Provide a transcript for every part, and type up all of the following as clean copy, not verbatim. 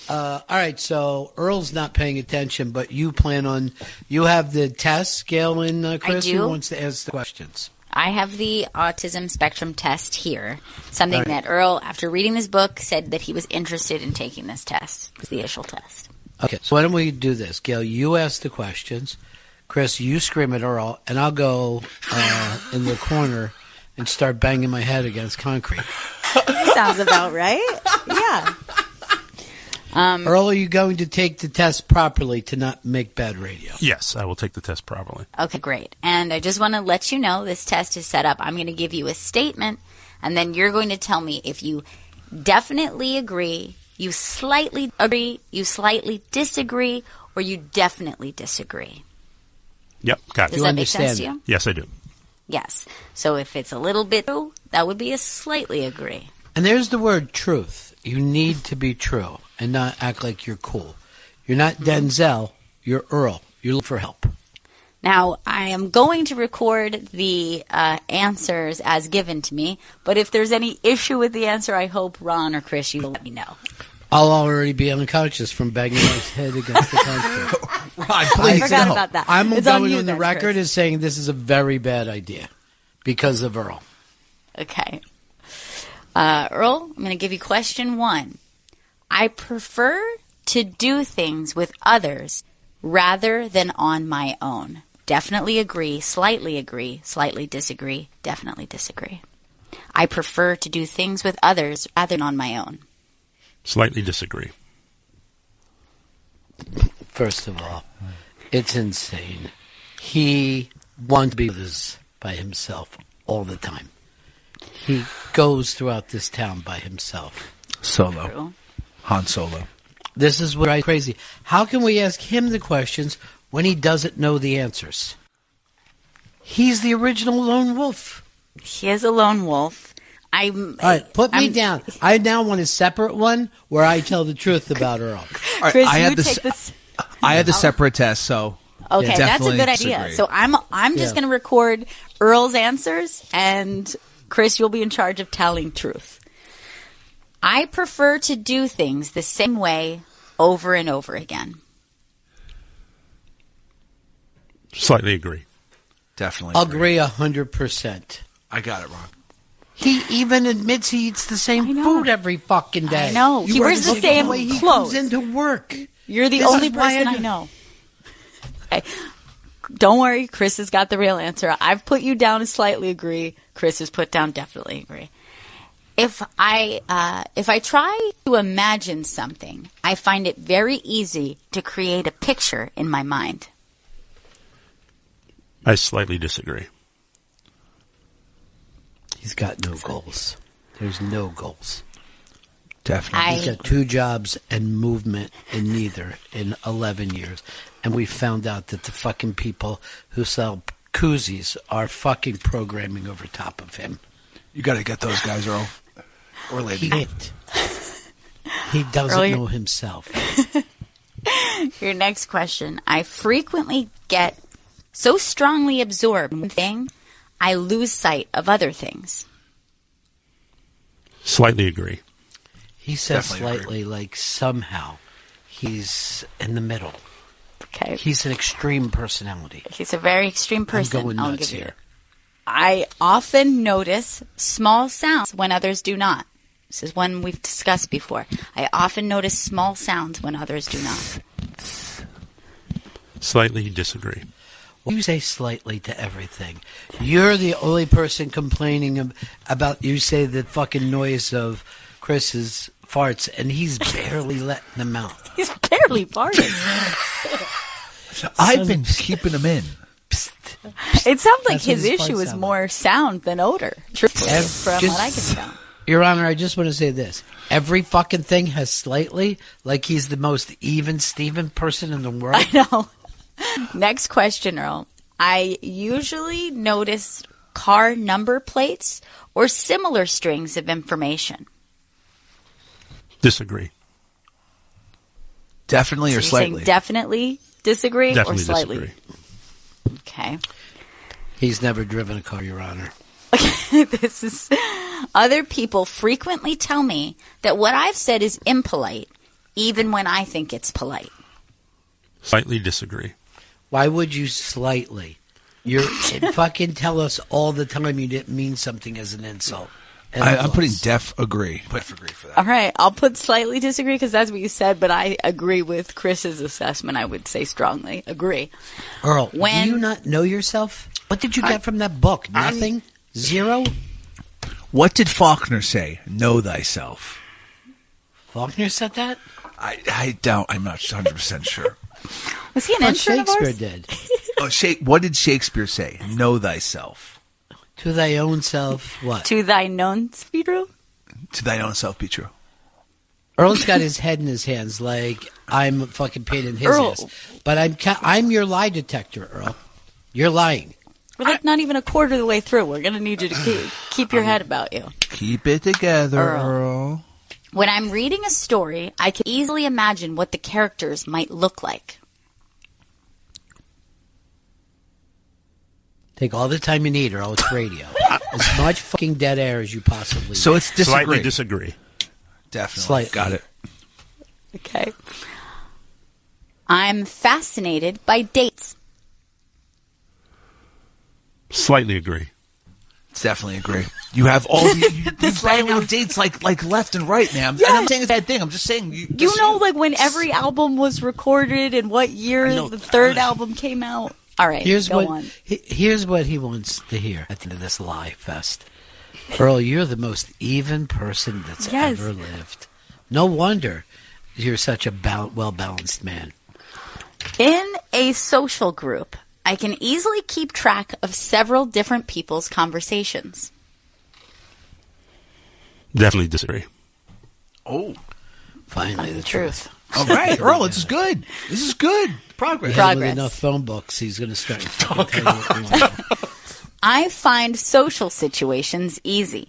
All right, so Earl's not paying attention, but you have the test scale in, Chris, who wants to ask the questions? I have the autism spectrum test here. Something that Earl, after reading this book, said that he was interested in taking this test. It's the initial test. Okay, so why don't we do this? Gail, you ask the questions. Chris, you scream at Earl, and I'll go in the corner and start banging my head against concrete. Sounds about right. Yeah. Earl, are you going to take the test properly to not make bad radio? Yes, I will take the test properly. Okay, great. And I just want to let you know this test is set up. I'm going to give you a statement, and then you're going to tell me if you definitely agree, you slightly agree, you slightly disagree, or you definitely disagree. Yep, got it. Does that make sense to you? Yes, I do. Yes. So if it's a little bit true, that would be a slightly agree. And there's the word truth. You need to be true and not act like you're cool. You're not Denzel. You're Earl. You're looking for help. Now, I am going to record the answers as given to me, but if there's any issue with the answer, I hope Ron or Chris, you will let me know. I'll already be unconscious from banging my head against the concrete. Ron, please. I forgot about that. I'm it's going on the record Chris. as saying this is a very bad idea because of Earl. Okay. Earl, I'm going to give you question 1. I prefer to do things with others rather than on my own. Definitely agree, slightly disagree, definitely disagree. I prefer to do things with others rather than on my own. Slightly disagree. First of all, it's insane. He wants to be by himself all the time. He goes throughout this town by himself. Solo. True. Han Solo. This is what drives me crazy. How can we ask him the questions when he doesn't know the answers? He's the original lone wolf. He is a lone wolf. All right, put me down. I now want a separate one where I tell the truth about Earl. All right, Chris, I had take this. I had the separate test, so Okay, that's a good idea. disagree. So I'm just going to record Earl's answers, and Chris, you'll be in charge of telling truth. I prefer to do things the same way over and over again. Slightly agree. Definitely Agree 100%. I got it wrong. He even admits he eats the same food every fucking day. I know. He wears the same way he clothes. comes into work. You're the This only is why person I know. Okay. Don't worry, Chris has got the real answer. I've put you down as slightly agree. Chris has put down definitely agree. If I try to imagine something, I find it very easy to create a picture in my mind. I slightly disagree. He's got no goals. There's no goals. Definitely. He's got 2 jobs and movement in neither in 11 years. And we found out that the fucking people who sell koozies are fucking programming over top of him. You got to get those guys, Earl. Or lady. He doesn't know himself. Your next question. I frequently get so strongly absorbed in one thing, I lose sight of other things. Slightly agree. He says Definitely slightly agree. like somehow he's in the middle. Okay. He's an extreme personality. He's a very extreme person. I'm going I'll nuts give you. here. I often notice small sounds when others do not. This is one we've discussed before. I often notice small sounds when others do not. Slightly disagree. Well, you say slightly to everything. You're the only person complaining about, you say the fucking noise of Chris's farts, and he's barely letting them out. He's barely farting. I've been keeping them in. It sounds like That's what his his issue farts is sound more sound than odor, truthfully, from just- what I can tell. Your Honor, I just want to say this. Every fucking thing has slightly, like he's the most even Steven person in the world. I know. Next question, Earl. I usually notice car number plates or similar strings of information. Disagree. Definitely So or you're slightly? saying definitely disagree Definitely or slightly? disagree. Okay. He's never driven a car, Your Honor. This is other people frequently tell me that what I've said is impolite even when I think it's polite. Slightly disagree. Why would you slightly? You're fucking tell us all the time you didn't mean something as an insult. I'm putting def agree. Put agree for that. All right, I'll put slightly disagree because that's what you said, but I agree with Chris's assessment. I would say strongly agree. Earl, do you not know yourself? What did you get from that book? Nothing? Zero? What did Faulkner say? Know thyself. Faulkner said that? I doubt. I'm not 100% sure. Was he an What intern of ours? Shakespeare did. What did Shakespeare say? Know thyself. To thy own self, what? To thine own be true? To thine own self be true. Earl's got his head in his hands like I'm fucking pain in his Earl. ass. But I'm your lie detector, Earl. You're lying. We're like not even a quarter of the way through. We're going to need you to keep your head about you. Keep it together, Earl. Earl. When I'm reading a story, I can easily imagine what the characters might look like. Take all the time you need, Earl. It's radio. As much fucking dead air as you possibly So it's disagree. Slightly disagree. Definitely. Slightly. Got it. Okay. I'm fascinated by dates. Slightly agree. Definitely agree. You have all you bang out dates like left and right, man. And I'm saying it's that thing. I'm just saying. You know, like when every album was recorded and what year the third album came out. All right, Here's go what on. here's what he wants to hear at the end of this lie fest. Earl, you're the most even person that's Yes. ever lived. No wonder you're such a well-balanced man. In a social group, I can easily keep track of several different people's conversations. Definitely disagree. Oh, Finally, the truth. all right, Earl. This is good. This is good. Progress. With Progress. enough phone books, he's going to start. fucking telling you what you want. I find social situations easy.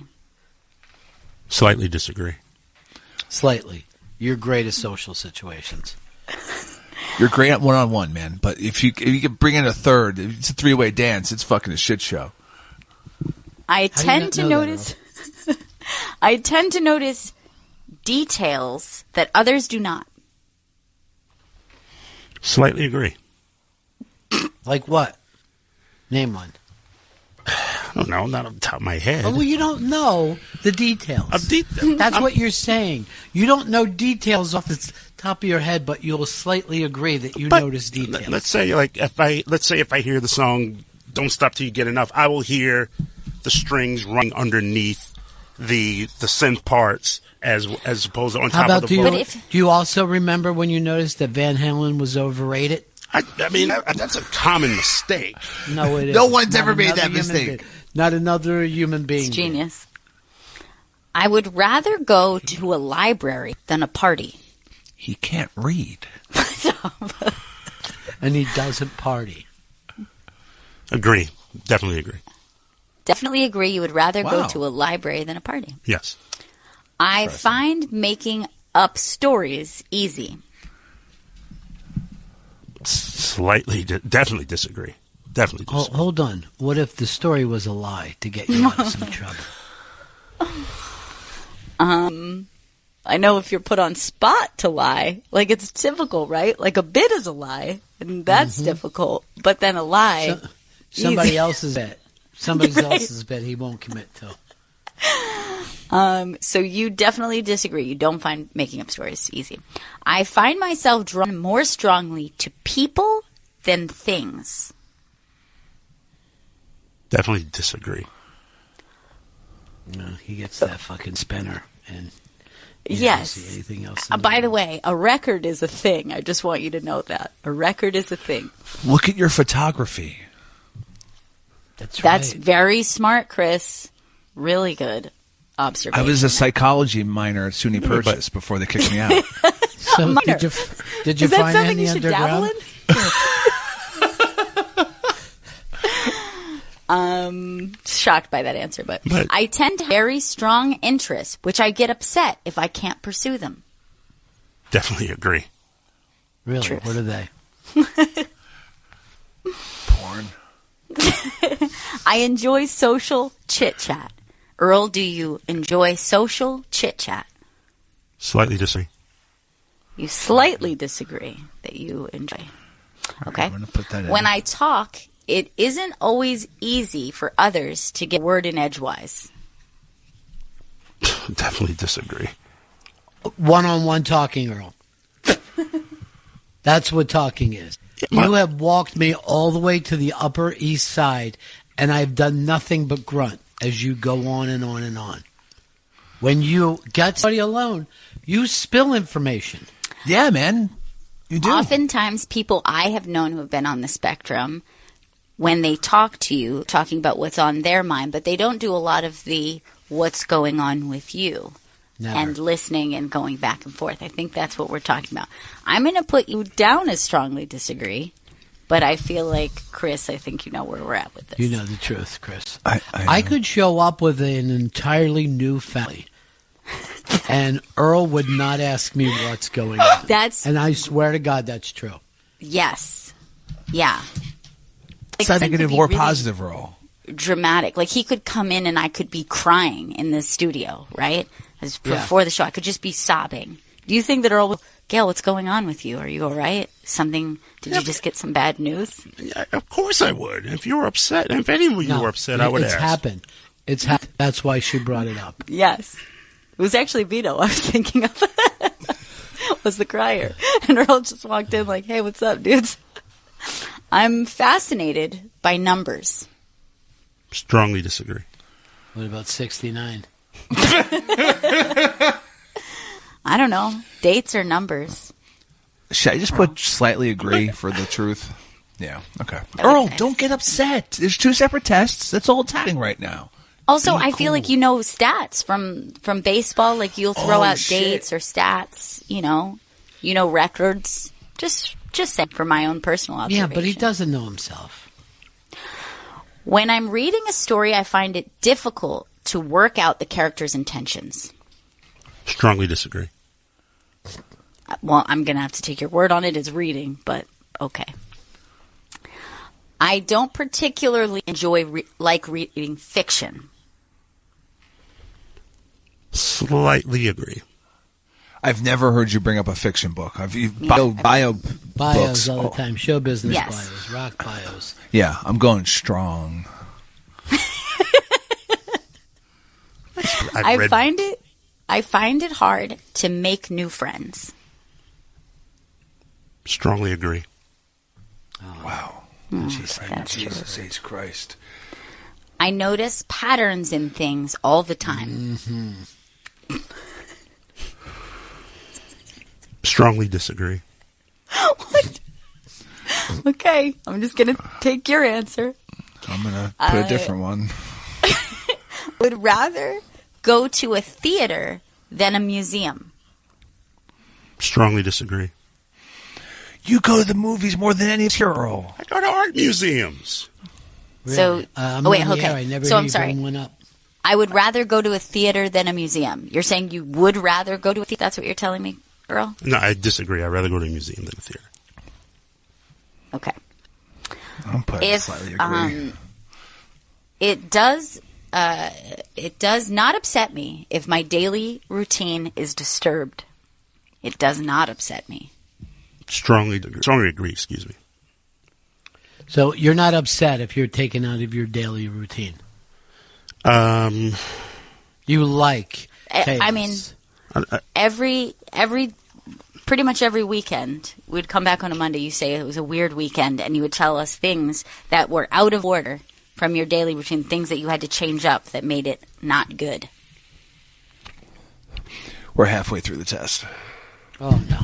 Slightly disagree. Slightly. You're great at social situations. You're great at one-on-one, man. But if you can bring in a third, it's a three-way dance. It's fucking a shit show. I How do you tend not to know that, notice. I tend to notice details that others do not. Slightly agree. Like what? Name one. I don't know. Not on the top of my head. Oh, well, you don't know the details. That's what you're saying. You don't know details off the top of your head, but you'll slightly agree that you notice details. Let's say if I hear the song "Don't Stop Till You Get Enough," I will hear the strings running underneath the synth parts as opposed to on How top about of the do vocal. you, do you also remember when you noticed that Van Halen was overrated? I mean, that's a common mistake. No, it is. No one's ever made that mistake. Not another human being. It's genius. I would rather go to a library than a party. He can't read. And he doesn't party. Agree. Definitely agree. Definitely agree you would rather go Wow. to a library than a party. Yes. I find making up stories easy. Slightly. Definitely disagree. Definitely disagree. Hold on. What if the story was a lie to get you out of some trouble? I know if you're put on spot to lie, like it's typical, right? Like a bit is a lie, and that's difficult. But then a lie, Somebody easy. else's bet. Somebody else's bet he won't commit to. So you definitely disagree. You don't find making up stories easy. I find myself drawn more strongly to people than things. Definitely disagree. No, he gets that fucking spinner, and you Yes. don't see anything else. By the way, a record is a thing. I just want you to know that. A record is a thing. Look at your photography. That's That's right. very smart, Chris. Really good I observation. was a psychology minor at SUNY Purchase before they kicked me out. So minor. did you Is that find something any you should dabble underground? in? Shocked by that answer, but But- I tend to have very strong interests, which I get upset if I can't pursue them. Definitely agree. Really? Truth. What are they? Porn. I enjoy social chit-chat. Earl, do you enjoy social chit-chat? Slightly disagree. You slightly disagree that you enjoy. Okay. I'm going to put that in. When I talk, it isn't always easy for others to get a word in edgewise. Definitely disagree. One-on-one talking, Earl. That's what talking is. You have walked me all the way to the Upper East Side, and I've done nothing but grunt as you go on and on and on. When you get somebody alone, you spill information. Yeah, man. You do. Oftentimes, people I have known who have been on the spectrum, when they talk to you, talking about what's on their mind, but they don't do a lot of the what's going on with you. Never. And listening and going back and forth. I think that's what we're talking about. I'm going to put you down as strongly disagree, but I feel like, Chris, I think you know where we're at with this. You know the truth, Chris. I know. could show up with an entirely new family, and Earl would not ask me what's going on. And I swear to God, that's true. Yes. Yeah. It's not negative or positive, Earl. Dramatic. Like, he could come in and I could be crying in the studio, right? Before the show, I could just be sobbing. Do you think that Earl would, Gail, what's going on with you? Are you all right? Did you just get some bad news? Yeah, of course I would. If you were upset, if any of you were upset, I would ask. It's happened. That's why she brought it up. Yes. It was actually Vito I was thinking of. Was the crier. And Earl just walked in like, hey, what's up, dudes? I'm fascinated by numbers. Strongly disagree. What about 69? I don't know. Dates or numbers? Should I just put slightly agree for the truth? Yeah, okay. Earl, don't get upset. There's 2 separate tests. That's all it's happening right now. Also, I feel like you know stats from baseball. Like, you'll throw out dates or stats, you know records. Just saying, for my own personal observation. Yeah, but he doesn't know himself. When I'm reading a story, I find it difficult to work out the character's intentions. Strongly disagree. Well, I'm going to have to take your word on it as reading, but okay. I don't particularly enjoy reading fiction. Slightly agree. I've never heard you bring up a fiction book. Bios Bios all the time. Show business Yes. bios. Rock bios. Yeah, I'm going strong. I find it hard to make new friends. Strongly agree. Wow. That's Jesus H. Christ. I notice patterns in things all the time. Mm-hmm. Strongly disagree. What? Okay, I'm just going to take your answer. I'm going to put a different one. Would rather go to a theater than a museum. Strongly disagree. You go to the movies more than any Earl. I go to art museums. Really? So, I'm wait, on the okay. air. I never So hear I'm you sorry. bring one up. I would rather go to a theater than a museum. You're saying you would rather go to a theater? That's what you're telling me, Earl? No, I disagree. I'd rather go to a museum than a theater. Okay. I'm putting slightly agree. It does not upset me if my daily routine is disturbed. It does not upset me. Strongly agree, excuse me. So you're not upset if you're taken out of your daily routine. You like chaos. I mean, pretty much every weekend, we'd come back on a Monday, you say it was a weird weekend, and you would tell us things that were out of order from your daily routine, things that you had to change up that made it not good. We're halfway through the test. Oh, no.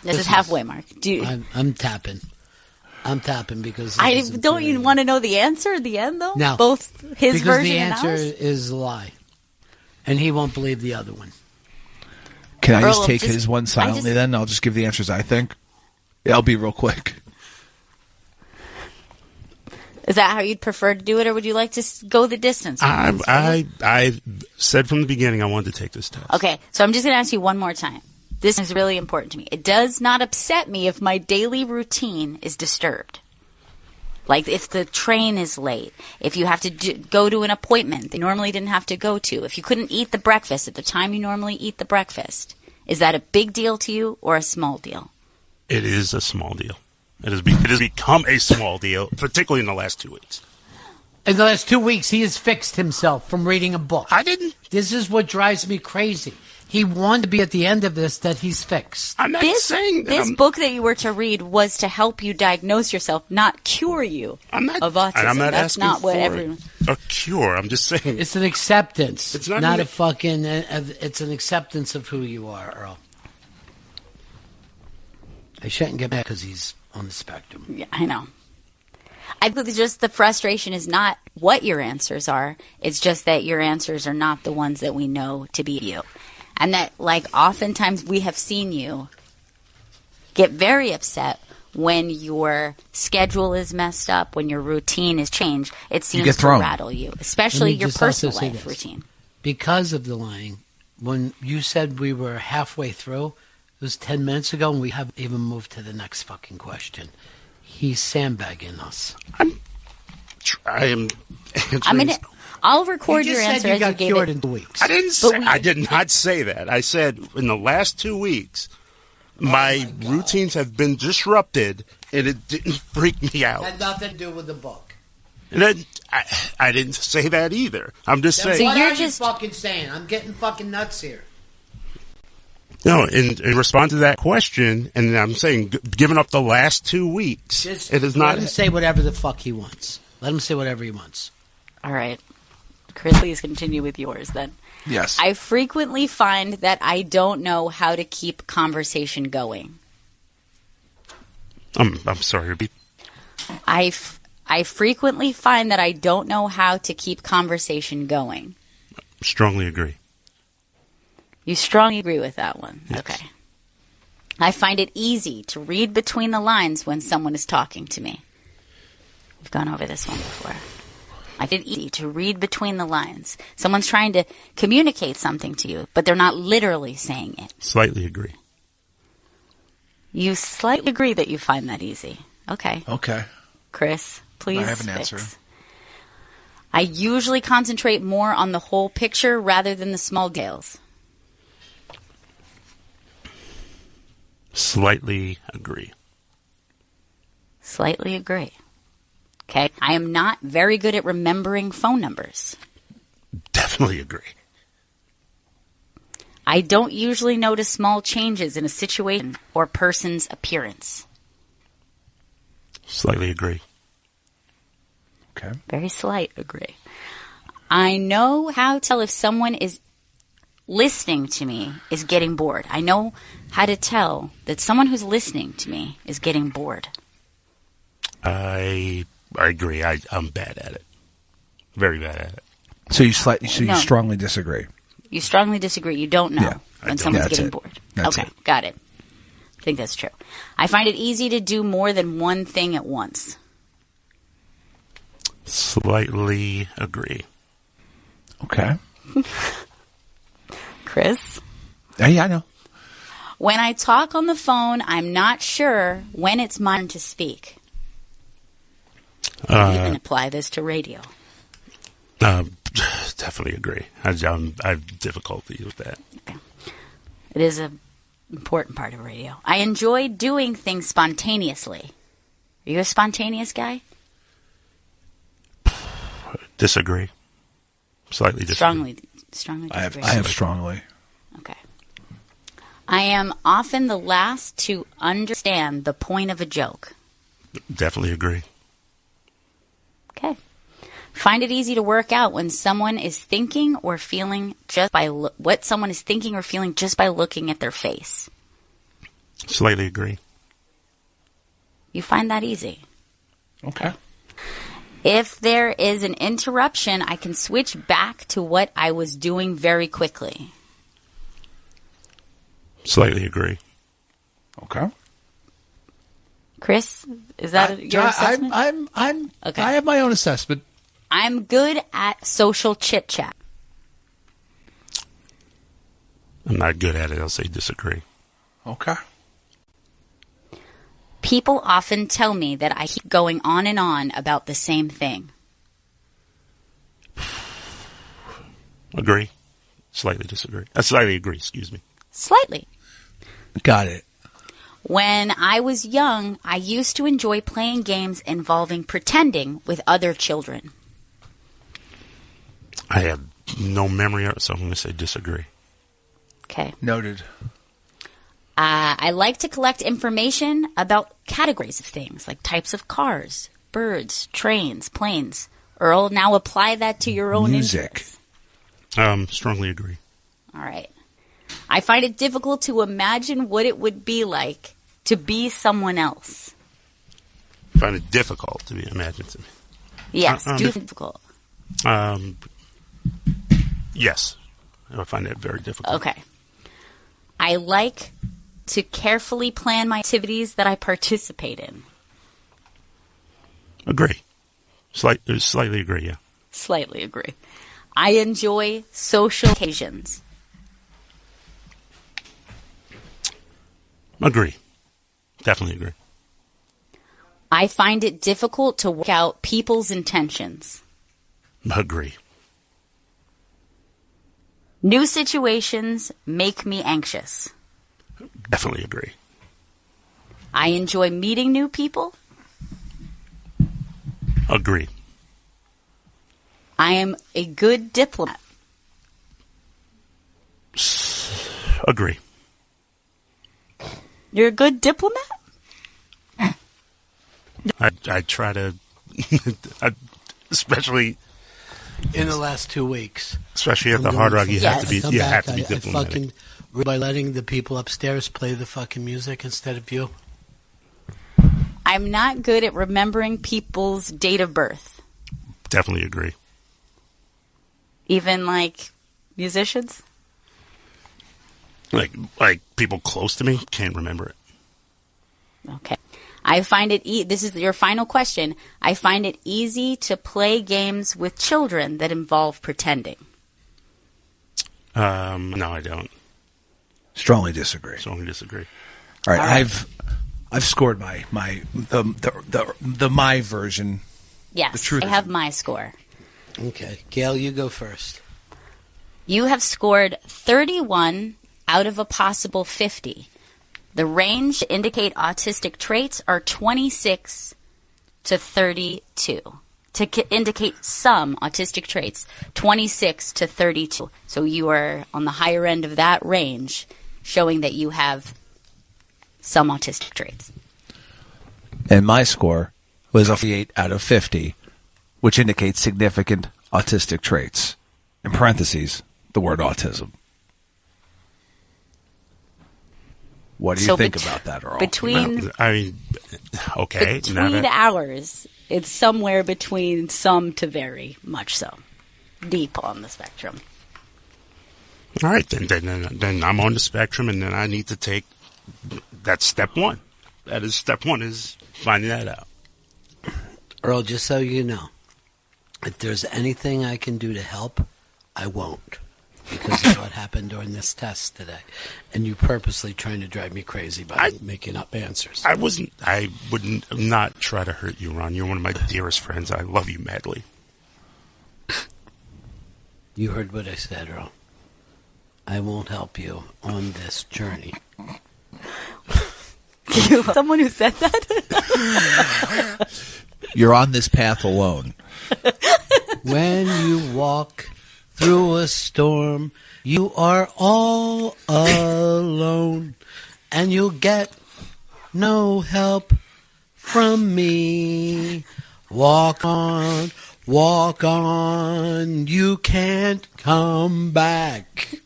This is halfway mark. I'm tapping. I'm tapping because... Don't you want to know the answer at the end, though? No. Both his because version the and answer ours? is a lie. And he won't believe the other one. Can I Earl, just take his one silently then? I'll just give the answers I think. I'll be real quick. Is that how you'd prefer to do it, or would you like to go the distance? I said from the beginning I wanted to take this test. Okay, so I'm just going to ask you one more time. This is really important to me. It does not upset me if my daily routine is disturbed. Like if the train is late, if you have to go to an appointment that you normally didn't have to go to, if you couldn't eat the breakfast at the time you normally eat the breakfast, Is that a big deal to you or a small deal? It is a small deal. It has become a small deal, particularly in the last 2 weeks. In the last 2 weeks, he has fixed himself from reading a book. I didn't. This is what drives me crazy. He wanted to be at the end of this that he's fixed. I'm not saying that. This book that you were to read was to help you diagnose yourself, not cure you of autism. And I'm not That's asking not what for everyone. a cure. I'm just saying. It's an acceptance. It's not not a fucking. It's an acceptance of who you are, Earl. I shouldn't get mad because he's on the spectrum. Yeah, I know. I think just the frustration is not what your answers are. It's just that your answers are not the ones that we know to be you. And that, like, oftentimes we have seen you get very upset when your schedule is messed up, when your routine is changed. It seems to rattle you, especially your personal life routine. Because of the lying, when you said we were halfway through, it was 10 minutes ago, and we haven't even moved to the next fucking question. He's sandbagging us. I am answering. I mean, I'll record your answer as you gave it. In 2 weeks. I did not say that. I said in the last 2 weeks, my routines have been disrupted, and it didn't freak me out. Had nothing to do with the book. And I didn't say that either. I'm just saying. So What you're are you just fucking saying? I'm getting fucking nuts here. No, in response to that question, and I'm saying, given up the last 2 weeks, it is not. Let him say whatever the fuck he wants. Let him say whatever he wants. all right. Chris, please continue with yours then. Yes. I frequently find that I don't know how to keep conversation going. I'm sorry, repeat. I frequently find that I don't know how to keep conversation going. Strongly agree. You strongly agree with that one? Yes. Okay. I find it easy to read between the lines when someone is talking to me. We've gone over this one before. I find it easy to read between the lines. Someone's trying to communicate something to you, but they're not literally saying it. Slightly agree. You slightly agree that you find that easy. Okay. Okay. Chris, please I have an fix. answer. I usually concentrate more on the whole picture rather than the small details. Slightly agree. Slightly agree. Okay. I am not very good at remembering phone numbers. Definitely agree. I don't usually notice small changes in a situation or person's appearance. Slightly agree. Okay. Very slight agree. I know how to tell if someone is listening to me is getting bored. I know how to tell that someone who's listening to me is getting bored. I agree. I'm bad at it. Very bad at it. So you strongly disagree. You strongly disagree. You don't know Yeah, when someone's That's getting it. bored. That's okay, it. got it. I think that's true. I find it easy to do more than one thing at once. Slightly agree. Okay. Chris? Yeah, I know. When I talk on the phone, I'm not sure when it's my turn to speak. You can apply this to radio. Definitely agree. I have difficulty with that. Okay. It is an important part of radio. I enjoy doing things spontaneously. Are you a spontaneous guy? Disagree. Slightly disagree. Strongly I disagree. have strongly. Okay. I am often the last to understand the point of a joke. Definitely agree. Okay. Find it easy to work out when someone is thinking or feeling just by what someone is thinking or feeling just by looking at their face. Slightly agree. You find that easy. Okay. If there is an interruption, I can switch back to what I was doing very quickly. Slightly agree. Okay. Chris, is that your assessment? I'm Okay. I have my own assessment. I'm good at social chit chat. I'm not good at it. I'll say disagree. Okay. People often tell me that I keep going on and on about the same thing. Agree. Slightly disagree. Slightly agree, excuse me. Slightly. Got it. When I was young, I used to enjoy playing games involving pretending with other children. I have no memory of it, so I'm going to say disagree. Okay. Noted. I like to collect information about categories of things, like types of cars, birds, trains, planes. Earl, now apply that to your own Music. interests. Strongly agree. All right. I find it difficult to imagine what it would be like to be someone else. Find it difficult to be imaginative. Yes, difficult. Yes. I find that very difficult. Okay. I like to carefully plan my activities that I participate in. Agree. Slightly agree, yeah. Slightly agree. I enjoy social occasions. Agree. Definitely agree. I find it difficult to work out people's intentions. Agree. New situations make me anxious. Definitely agree. I enjoy meeting new people. Agree. I am a good diplomat. Agree. You're a good diplomat? I try to, especially In the last 2 weeks. especially at the Hard Rock, you have to be Come you back, have to be I diplomatic. fucking by letting the people upstairs play the fucking music instead of you. I'm not good at remembering people's date of birth. Definitely agree. Even like musicians? Like people close to me can't remember it. Okay. I find it this is your final question. I find it easy to play games with children that involve pretending. No, I don't. Strongly disagree. Strongly disagree. All right, All right. I've scored my version. Yes, The truth I is- have my score. Okay. Gail, you go first. You have scored 31 out of a possible 50. The range to indicate autistic traits are 26 to 32. To indicate some autistic traits, 26 to 32. So you are on the higher end of that range, showing that you have some autistic traits. And my score was a 48 out of 50, which indicates significant autistic traits. In parentheses, the word autism. What do you So think about that, Earl? Between I mean, okay. between hours, it's somewhere between some to very much so. Deep on the spectrum. All right, then I'm on the spectrum, and then I need to take. That's step one. That is step one, is finding that out. Earl, just so you know, if there's anything I can do to help, I won't. Because of what happened during this test today. And you purposely trying to drive me crazy by making up answers. I wouldn't not try to hurt you, Ron. You're one of my dearest friends. I love you madly. You heard what I said, Earl. I won't help you on this journey. Someone who said that? You're on this path alone. When you walk through a storm, you are all alone, and you'll get no help from me. Walk on, you can't come back,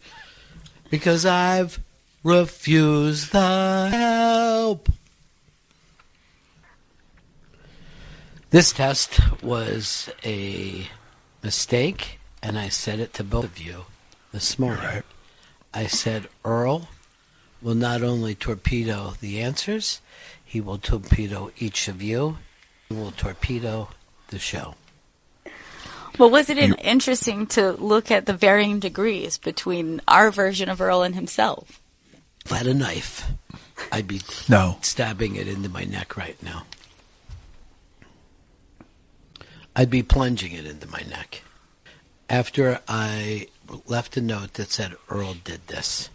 because I've refused the help. This test was a mistake, and I said it to both of you this morning. Right. I said Earl will not only torpedo the answers, he will torpedo each of you. He will torpedo the show. Well, wasn't it interesting to look at the varying degrees between our version of Earl and himself? If I had a knife, I'd be stabbing it into my neck right now. I'd be plunging it into my neck. After I left a note that said Earl did this.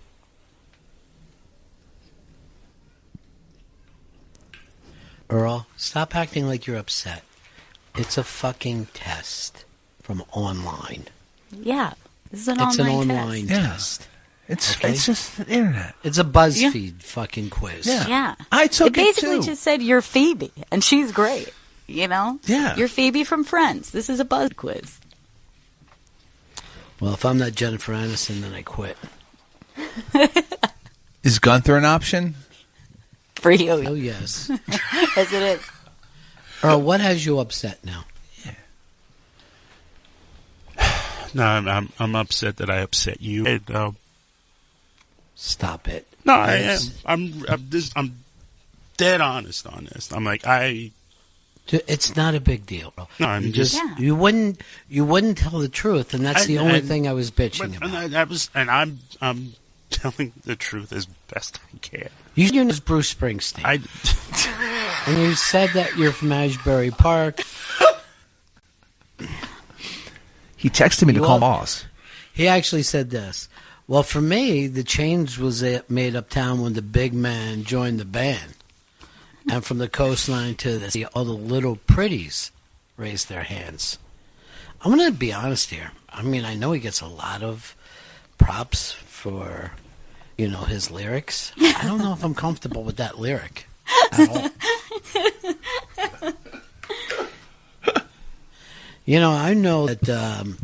Earl, stop acting like you're upset. It's a fucking test from online. Yeah. This is an It's an online online test. test. It's Okay. it's just the internet. It's a BuzzFeed fucking quiz. Yeah. Yeah. I took it basically it too. just said you're Phoebe, and she's great. You know? Yeah. You're Phoebe from Friends. This is a buzz quiz. Well, if I'm not Jennifer Aniston, then I quit. Is Gunther an option? For you. Oh, yes. As it is. Earl, what has you upset now? No, I'm upset that I upset you. Stop it. No, I am. I'm dead honest on this. I'm like It's not a big deal. Earl. No, I'm You just- Yeah. you wouldn't tell the truth, and that's the only thing I was bitching about. I'm telling the truth as best I can. You know Bruce Springsteen, and you said that you're from Ashbury Park. He texted me to You call all- boss. He actually said this. Well, for me, the change was made uptown when the big man joined the band. And from the coastline to the sea, all the little pretties raised their hands. I'm going to be honest here. I mean, I know he gets a lot of props for, his lyrics. I don't know if I'm comfortable with that lyric at all. I know that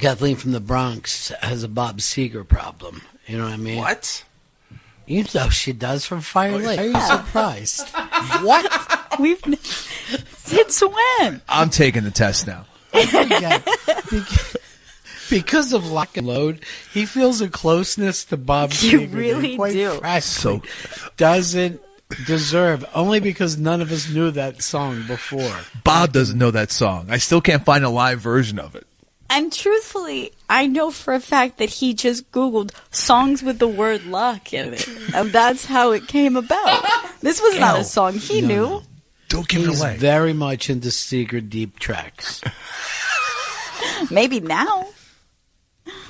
Kathleen from the Bronx has a Bob Seger problem. You know what I mean? What? You know she does from Fire Lake. Are you surprised? What? Since when? I'm taking the test now. Because of Lock and Load, he feels a closeness to Bob You Seger that really he quite do. frankly doesn't deserve, only because none of us knew that song before. Bob doesn't know that song. I still can't find a live version of it. And truthfully, I know for a fact that he just Googled songs with the word luck in it. And that's how it came about. This was not a song he knew. No. Don't give it He's away. very much into Seeger deep tracks. Maybe now.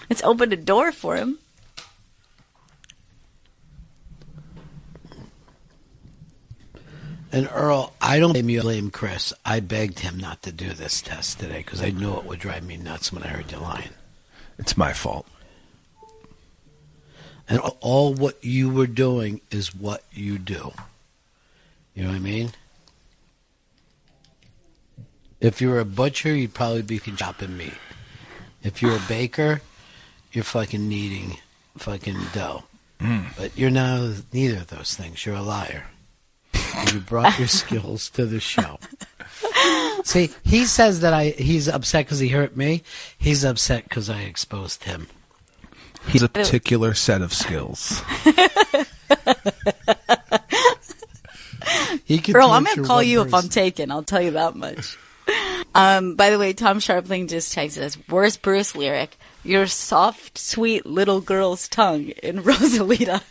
It's opened a door for him. And Earl, I don't blame you, blame Chris. I begged him not to do this test today because I knew it would drive me nuts when I heard you lying. It's my fault. And all what you were doing is what you do. You know what I mean? If you were a butcher, you'd probably be chopping meat. If you're a baker, you're fucking kneading fucking dough. But you're now neither of those things. You're a liar. And you brought your skills to the show. See, he says that he's upset because he hurt me. He's upset because I exposed him. He's a particular set of skills. Earl, I'm going to call you if I'm taken. I'll tell you that much. By the way, Tom Sharpling just texted us, worst Bruce lyric, your soft, sweet little girl's tongue in Rosalita.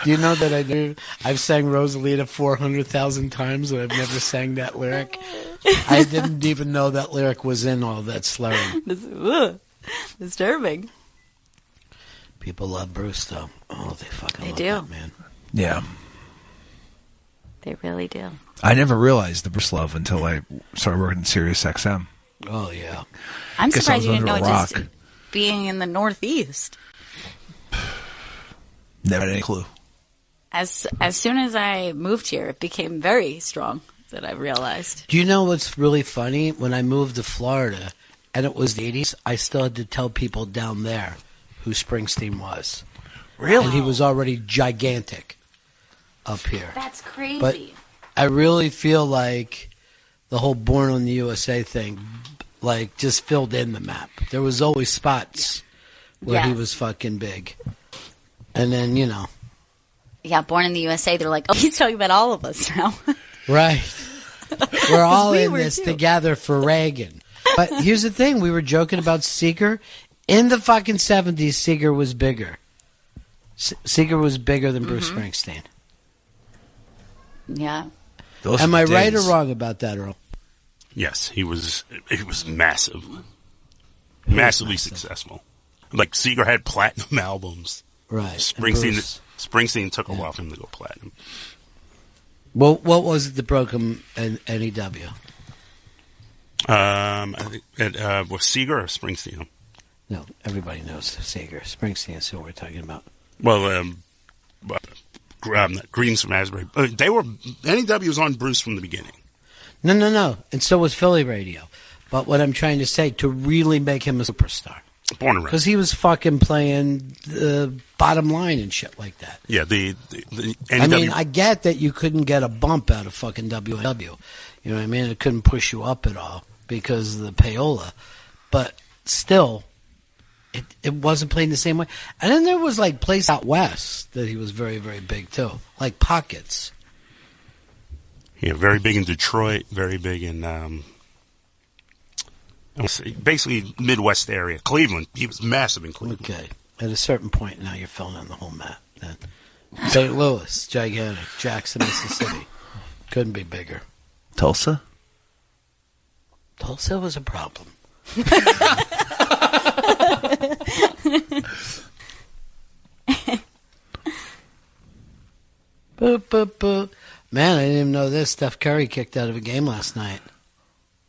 Do you know that I've sang Rosalita 400,000 times and I've never sang that lyric? I didn't even know that lyric was in all that slurring. Disturbing. People love Bruce, though. Oh, they fucking love do. that man. Yeah. They really do. I never realized the Bruce love until I started working in Sirius XM. Oh, yeah. I'm Guess I surprised was you didn't know under it a just rock. being in the Northeast. Never had any clue. As soon as I moved here, it became very strong that I realized. Do you know what's really funny? When I moved to Florida, and it was the 80s, I still had to tell people down there who Springsteen was. Really? And he was already gigantic up here. That's crazy. But I really feel like the whole Born on the USA thing, like, just filled in the map. There was always spots where he Yes. was fucking big. And then, yeah, Born in the USA, they're like, oh, he's talking about all of us now. right. We're all we in were this too. together for Reagan. But here's the thing. We were joking about Seeger. In the fucking 70s, Seeger was bigger. Seeger was bigger than Bruce Springsteen. Yeah. Those Am were I the right or days. wrong about that, Earl? Yes, he was massive. Massively successful. Like, Seeger had platinum albums. Right. And Springsteen Bruce- Springsteen took a while for him to go platinum. Well, what was it that broke him in NEW? I think it was Seeger or Springsteen. No, everybody knows Seeger. Springsteen is who we're talking about. Well, Greens from Asbury. They were NEW was on Bruce from the beginning. No. And so was Philly Radio. But what I'm trying to say, to really make him a superstar. Born around. Because he was fucking playing the bottom line and shit like that. Yeah, the NEW. I mean, I get that you couldn't get a bump out of fucking WNW. You know what I mean? It couldn't push you up at all because of the payola. But still, it wasn't playing the same way. And then there was like place out west that he was very, very big too. Like Pockets. Yeah, very big in Detroit, very big in basically Midwest area. Cleveland. He was massive in Cleveland. Okay. At a certain point now you're filling in the whole map. Then St. Louis, gigantic. Jackson, Mississippi. Couldn't be bigger. Tulsa? Tulsa was a problem. Boop, boop, boop. Man, I didn't even know this. Steph Curry kicked out of a game last night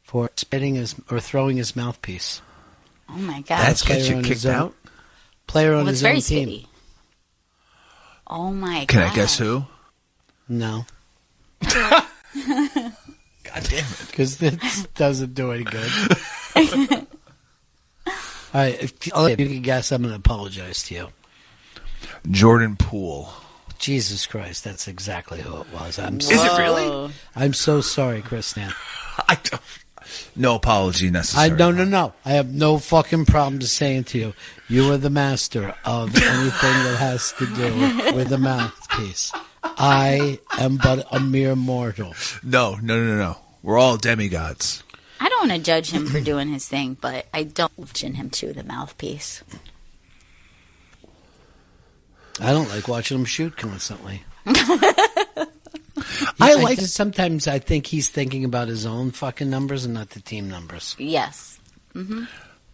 for spitting his or throwing his mouthpiece. Oh my God. That's gets you kicked out? Player on Well, it's his very own team. spitty. Oh my God. Can I guess who? No. God damn it. Because this doesn't do any good. All right, if you can guess, I'm going to apologize to you. Jordan Poole. Jesus Christ, that's exactly who it was. Is it really? I'm so sorry, Chris Stan. I don't. No apology necessary. No. I have no fucking problem just saying to you, you are the master of anything that has to do with the mouthpiece. I am but a mere mortal. No. We're all demigods. I don't want to judge him for doing his thing, but I don't watching him chew the mouthpiece. I don't like watching him shoot constantly. Sometimes I think he's thinking about his own fucking numbers and not the team numbers. Yes. Mm-hmm.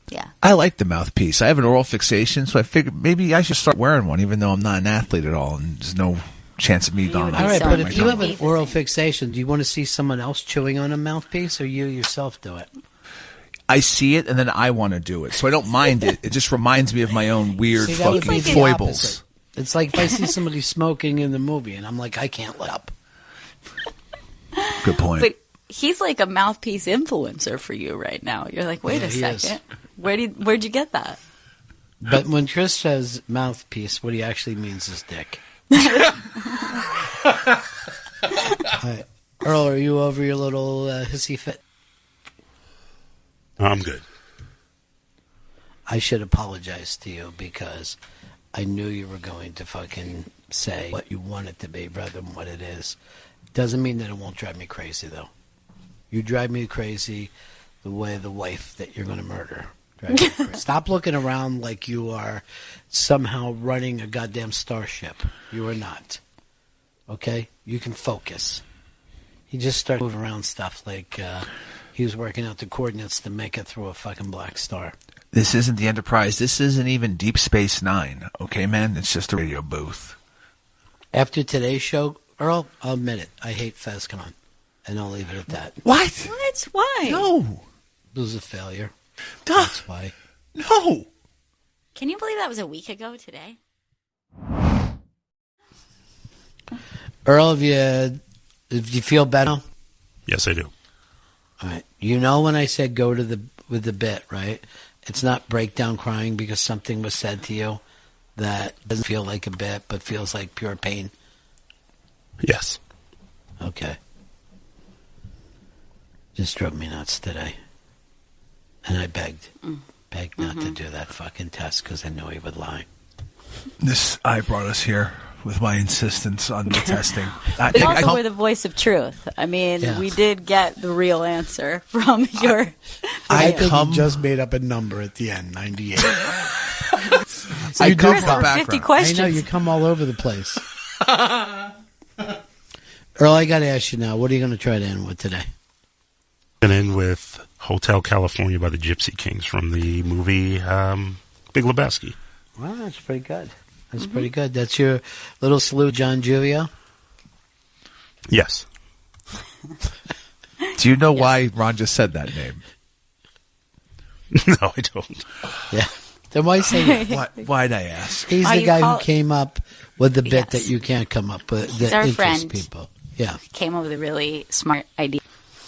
Yeah. I like the mouthpiece. I have an oral fixation, so I figured maybe I should start wearing one, even though I'm not an athlete at all, and there's no chance of me going. All right, So but my if you have an tongue. oral fixation, do you want to see someone else chewing on a mouthpiece, or you yourself do it? I see it, and then I want to do it, so I don't mind it. It just reminds me of my own weird See, that would fucking be the foibles. opposite. It's like if I see somebody smoking in the movie, and I'm like, I can't let up. Good point. But he's like a mouthpiece influencer for you right now. You're like, wait a he is. second. Where'd you get that? But when Chris says mouthpiece, what he actually means is dick. Right. Earl, are you over your little hissy fit? I'm good. I should apologize to you because I knew you were going to fucking say what you want it to be rather than what it is. Doesn't mean that it won't drive me crazy, though. You drive me crazy the way the wife that you're going to murder drives me crazy. Stop looking around like you are somehow running a goddamn starship. You are not. Okay? You can focus. He just started moving around stuff like he was working out the coordinates to make it through a fucking black star. This isn't the Enterprise. This isn't even Deep Space Nine. Okay, man? It's just a radio booth. After today's show, Earl, I'll admit it. I hate FezCon. And I'll leave it at that. What? What? Why? No. It was a failure. Duh. That's why. No. Can you believe that was a week ago today? Earl, if you feel better? Yes, I do. All right. You know when I said go to with the bit, right? It's not breakdown crying because something was said to you that doesn't feel like a bit but feels like pure pain. Yes. Okay. Just drove me nuts today. And I begged not to do that fucking test because I knew he would lie. I brought us here with my insistence on the testing. But also we're the voice of truth. I mean, Yeah. we did get the real answer from your... I think he just made up a number at the end, 98. So I you come did from There were 50 background. questions. I know, you come all over the place. Earl, I got to ask you now, what are you going to try to end with today? And in with Hotel California by the Gypsy Kings from the movie Big Lebowski. Well, that's pretty good. That's pretty good. That's your little salute, John Juvia? Yes. Do you know why Ron just said that name? No, I don't. Yeah. Then why say that? Why'd I ask? He's Why the you guy call- who came up with the bit Yes. that you can't come up with He's that our interests friend. people. Yeah. Came up with a really smart idea.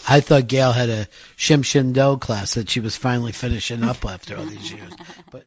I thought Gail had a Shim Shin Do class that she was finally finishing up after all these years. But